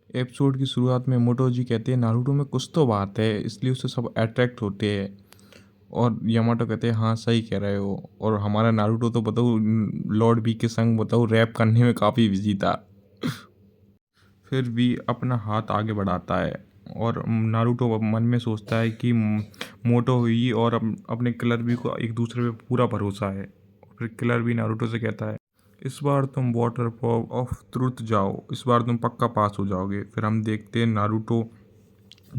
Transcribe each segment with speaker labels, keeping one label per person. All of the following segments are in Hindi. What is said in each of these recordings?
Speaker 1: एपिसोड की शुरुआत में मोटोजी कहते हैं नारुतो में कुछ तो बात है, इसलिए उससे सब अट्रैक्ट होते हैं। और यामाटो कहते हैं हाँ सही कह रहे हो, और हमारा नारुतो तो बताओ लॉर्ड बी के संग बताओ रैप करने में काफ़ी बिजी था। फिर भी अपना हाथ आगे बढ़ाता है और नारुतो मन में सोचता है कि मोटो हुई और अपने किलर बी को एक दूसरे पे पूरा भरोसा है। फिर किलर बी नारुतो से कहता है इस बार तुम वाटर ऑफ ट्रुथ जाओ, इस बार तुम पक्का पास हो जाओगे। फिर हम देखते हैं नारुतो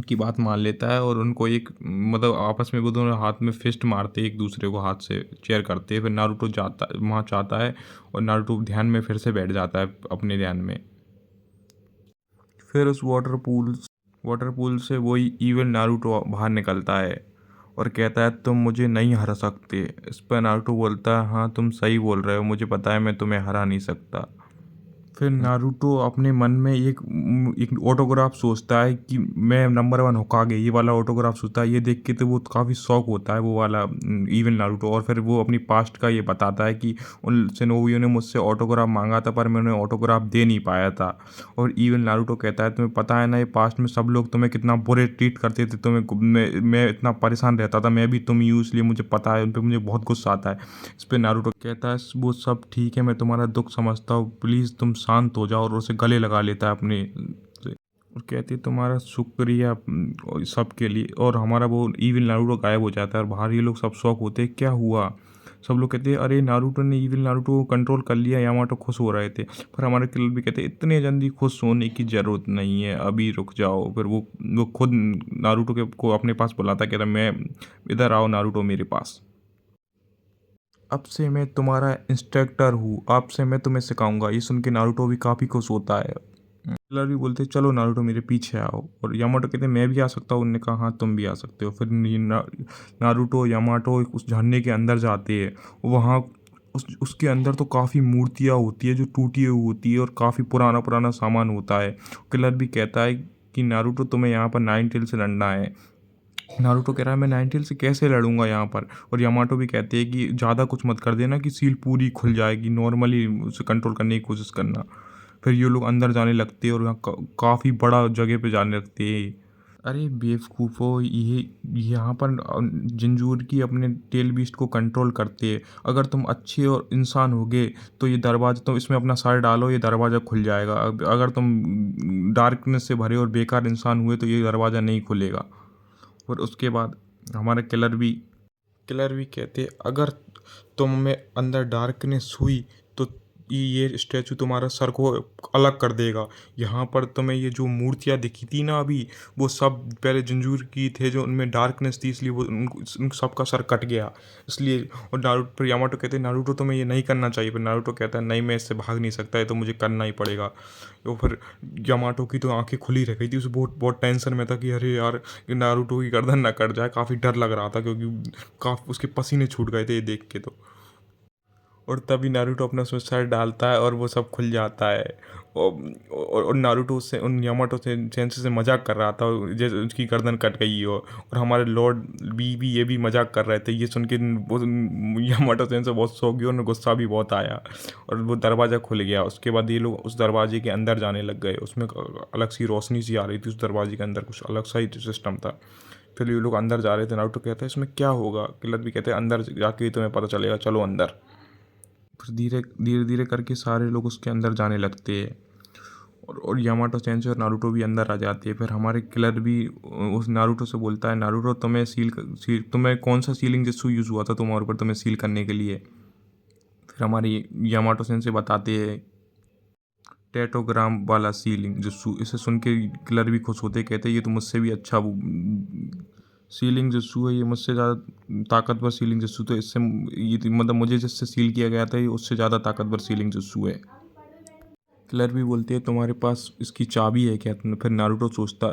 Speaker 1: की बात मान लेता है और उनको एक मतलब आपस में वो दोनों हाथ में फिस्ट मारते एक दूसरे को हाथ से चेयर करते हैं। फिर नारुतो जाता वहाँ चाहता है और नारुतो ध्यान में फिर से बैठ जाता है अपने ध्यान में। फिर उस वाटर पूल से वही इवन नारुतो बाहर निकलता है और कहता है तुम मुझे नहीं हरा सकते। इस पर नारुतो बोलता है हाँ तुम सही बोल रहे हो, मुझे पता है मैं तुम्हें हरा नहीं सकता। फिर नारुतो अपने मन में एक ऑटोग्राफ सोचता है कि मैं नंबर 1 होकागे, ये वाला ऑटोग्राफ सोचता है। ये देख के तो वो काफ़ी शौक होता है वो वाला इवन नारुतो, और फिर वो अपनी पास्ट का ये बताता है कि उन शिनोबियों ने मुझसे ऑटोग्राफ मांगा था पर मैं उन्हें ऑटोग्राफ दे नहीं पाया था। और इवन नारुतो कहता है तुम्हें पता है ना ये पास्ट में सब लोग तुम्हें कितना बुरे ट्रीट करते थे, मैं इतना परेशान रहता था, मैं भी तुम ही हूँ, इसलिए मुझे पता है, उन पर मुझे बहुत गुस्सा आता है। इस पर नारुतो कहता है वो सब ठीक है, मैं तुम्हारा दुख समझता हूँ, प्लीज़ तुम शांत हो जाओ, और उसे गले लगा लेता है अपने से। और कहती है तुम्हारा शुक्रिया सबके लिए। और हमारा वो इविल नारुतो गायब हो जाता है और बाहर ये लोग सब शौक होते हैं क्या हुआ। सब लोग कहते हैं अरे नारुतो ने इविल नारुतो को कंट्रोल कर लिया। यामाटो खुश हो रहे थे, पर हमारे किलर भी कहते हैं इतने जल्दी खुश होने की ज़रूरत नहीं है, अभी रुक जाओ। फिर वो खुद नारुतो के को अपने पास बुलाता, कहता मैं इधर आओ नारुतो मेरे पास, अब से मैं तुम्हारा इंस्ट्रक्टर हूँ, अब से मैं तुम्हें सिखाऊंगा। ये सुन के नारुतो भी काफ़ी खुश होता है। किलर भी बोलते चलो नारुतो मेरे पीछे आओ, और यामाटो कहते मैं भी आ सकता हूँ। उन्होंने कहा हाँ तुम भी आ सकते हो। फिर नारुतो यामाटो उस झरने के अंदर जाते हैं। वहाँ उसके अंदर तो काफ़ी मूर्तियाँ होती है जो टूटी हुई होती है और काफ़ी पुराना पुराना सामान होता है। किलर भी कहता है कि नारुतो तुम्हें यहाँ पर नाइन टेल से लड़ना है। नारुतो कह रहा है मैं नाइनटेल से कैसे लड़ूंगा यहाँ पर। और यामाटो भी कहते हैं कि ज़्यादा कुछ मत कर देना कि सील पूरी खुल जाएगी, नॉर्मली उसे कंट्रोल करने की कोशिश करना। फिर ये लोग अंदर जाने लगते हैं और यहाँ काफ़ी बड़ा जगह पे जाने लगते हैं। अरे बेवकूफ़ो, ये यहाँ पर जिंजूर की अपने टेल बीस्ट को कंट्रोल करते हैं। अगर तुम अच्छे और इंसान होगे तो ये दरवाज़ा, तुम इसमें अपना सर डालो, ये दरवाज़ा खुल जाएगा। अगर तुम डार्कनेस से भरे और बेकार इंसान हुए तो ये दरवाज़ा नहीं खुलेगा। और उसके बाद हमारे किलर भी कहते अगर तुम में अंदर डार्कनेस हुई तो ये स्टैचू तुम्हारा सर को अलग कर देगा। यहाँ पर तुम्हें ये जो मूर्तियाँ दिखी थी ना अभी, वो सब पहले जंजूर की थे जो उनमें डार्कनेस थी, इसलिए वो उन सबका सर कट गया इसलिए। और नारुतो, फिर यामाटो कहते हैं नारुतो तुम्हें ये नहीं करना चाहिए, पर नारुतो कहता है नहीं मैं इससे भाग नहीं सकता, है तो मुझे करना ही पड़ेगा। तो फिर यामाटो की तो आंखें खुली रह गई थी, उसे बहुत बहुत टेंशन में था कि अरे यार कि नारुतो की गर्दन ना कट जाए। काफ़ी डर लग रहा था क्योंकि काफ़ी उसके पसीने छूट गए थे ये देख के तो। और तभी नारुतो अपना उसमें सर डालता है और वो सब खुल जाता है। और नारुतो उससे उन यामाटो से सेंसे से मजाक कर रहा था जैसे उसकी गर्दन कट गई हो। और हमारे लॉर्ड भी ये भी मजाक कर रहे थे। ये सुन के यामाटो सेंसे बहुत सो गया, उन्हें गुस्सा भी बहुत आया और वो दरवाज़ा खुल गया। उसके बाद ये लोग उस दरवाजे के अंदर जाने लग गए। उसमें अलग सी रोशनी सी आ रही थी, उस दरवाजे के अंदर कुछ अलग सा ही सिस्टम था। फिर ये लोग अंदर जा रहे थे। नारुतो कहता है इसमें क्या होगा। किलर भी कहते हैं अंदर जाके ही तुम्हें पता चलेगा, चलो अंदर। फिर धीरे धीरे धीरे करके सारे लोग उसके अंदर जाने लगते हैं और यामाटो सेंसे और नारुतो भी अंदर आ जाते हैं। फिर हमारे किलर भी उस नारुतो से बोलता है नारुतो तुम्हें कौन सा सीलिंग जित्सु यूज़ हुआ था तुम्हारे ऊपर तुम्हें सील करने के लिए। फिर हमारी यामाटो सेंसे बताते हैं टेटोग्राम वाला सीलिंग जित्सु। इसे सुन के किलर भी खुश होते, कहते ये तो मुझसे भी अच्छा सीलिंग जित्सु है, ये मुझसे ज़्यादा ताकतवर सीलिंग जित्सु। तो इससे ये मतलब मुझे जिससे सील किया गया था ये उससे ज़्यादा ताकतवर सीलिंग जित्सु है। किलर भी बोलती है तुम्हारे पास इसकी चाबी है क्या। फिर नारुतो सोचता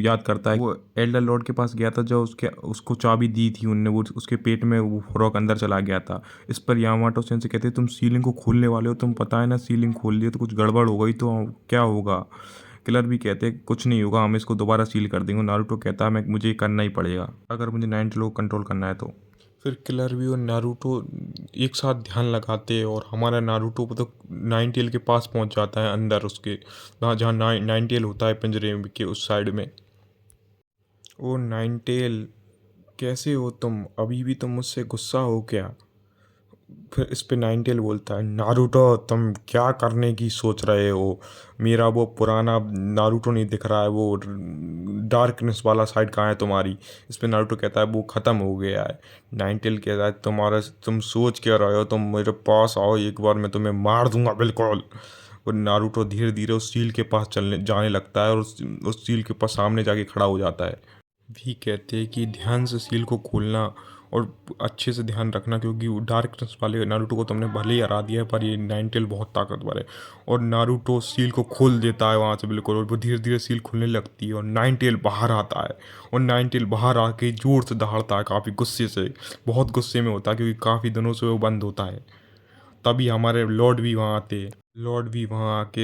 Speaker 1: याद करता है वो एल्डर लॉर्ड के पास गया था जो उसको चाबी दी थी उनने, वो उसके पेट में वो फ्रॉक अंदर चला गया था। इस पर यामाटो सेंसे कहते हैं तुम सीलिंग को खोलने वाले हो, तुम पता है ना सीलिंग खोल दिया तो कुछ गड़बड़ हो गई तो क्या होगा। किलर भी कहते हैं कुछ नहीं होगा, हम इसको दोबारा सील कर देंगे। नारुतो कहता है मैं मुझे करना ही पड़ेगा अगर मुझे नाइन को कंट्रोल करना है तो। फिर किलर भी और नारुतो एक साथ ध्यान लगाते हैं और हमारा नारुतो तो नाइन टेल के पास पहुंच जाता है, अंदर उसके जहाँ जहाँ नाइन टेल होता है पिंजरे के उस साइड में। ओ नाइन टेल, कैसे हो तुम? अभी भी तुम मुझसे गुस्सा हो क्या? फिर इस पे नाइन टेल बोलता है, नारुतो तुम क्या करने की सोच रहे हो? मेरा वो पुराना नारुतो नहीं दिख रहा है, वो डार्कनेस वाला साइड कहाँ है तुम्हारी? इस पे नारुतो कहता है वो ख़त्म हो गया है। नाइन टेल कहता है तुम सोच क्या रहे हो? तुम मेरे पास आओ एक बार, मैं तुम्हें मार दूंगा बिल्कुल। और नारुतो धीरे धीरे उस सील के पास चलने जाने लगता है और उस सील के पास सामने जाके खड़ा हो जाता है। भी कहते हैं कि ध्यान से सील को खोलना और अच्छे से ध्यान रखना, क्योंकि डार्कनेस वाले नारुतो को तुमने भले ही हरा दिया है पर ये नाइन टेल बहुत ताकतवर है। और नारुतो सील को खोल देता है वहाँ से बिल्कुल, और वो धीरे धीरे सील खुलने लगती है और नाइन टेल बाहर आता है। और नाइन टेल बाहर आके ज़ोर से दहाड़ता है, काफ़ी गुस्से से, बहुत गुस्से में होता है क्योंकि काफ़ी दिनों से वो बंद होता है। तभी हमारे लॉर्ड भी वहाँ आते हैं। लॉर्ड भी वहाँ आके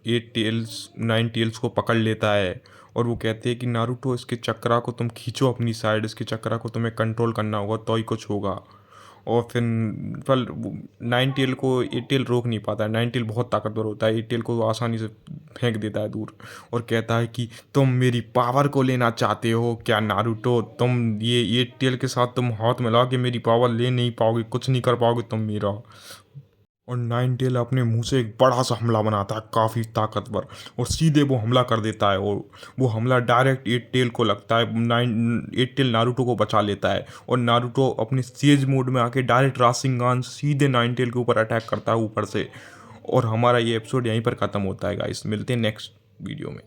Speaker 1: एट टेल्स नाइन टेल्स को पकड़ लेता है और वो कहते हैं कि नारुतो इसके चक्रा को तुम खींचो अपनी साइड, इसके चक्रा को तुम्हें कंट्रोल करना होगा तो ही कुछ होगा। और फिर पर नाइन टेल को एट टेल रोक नहीं पाता है। नाइन टेल बहुत ताकतवर होता है, एट टेल को आसानी से फेंक देता है दूर और कहता है कि तुम मेरी पावर को लेना चाहते हो क्या नारुतो? तुम ये एट टेल के साथ तुम हाथ मिला के मेरी पावर ले नहीं पाओगे, कुछ नहीं कर पाओगे तुम मेरा। और नाइन टेल अपने मुंह से एक बड़ा सा हमला बनाता है, काफ़ी ताकतवर, और सीधे वो हमला कर देता है और वो हमला डायरेक्ट एट टेल को लगता है। एट टेल नारुतो को बचा लेता है और नारुतो अपने सेज मोड में आके डायरेक्ट राशिंगान सीधे नाइन टेल के ऊपर अटैक करता है ऊपर से। और हमारा ये एपिसोड यहीं पर ख़त्म होता है गाइस, मिलते हैं नेक्स्ट वीडियो में।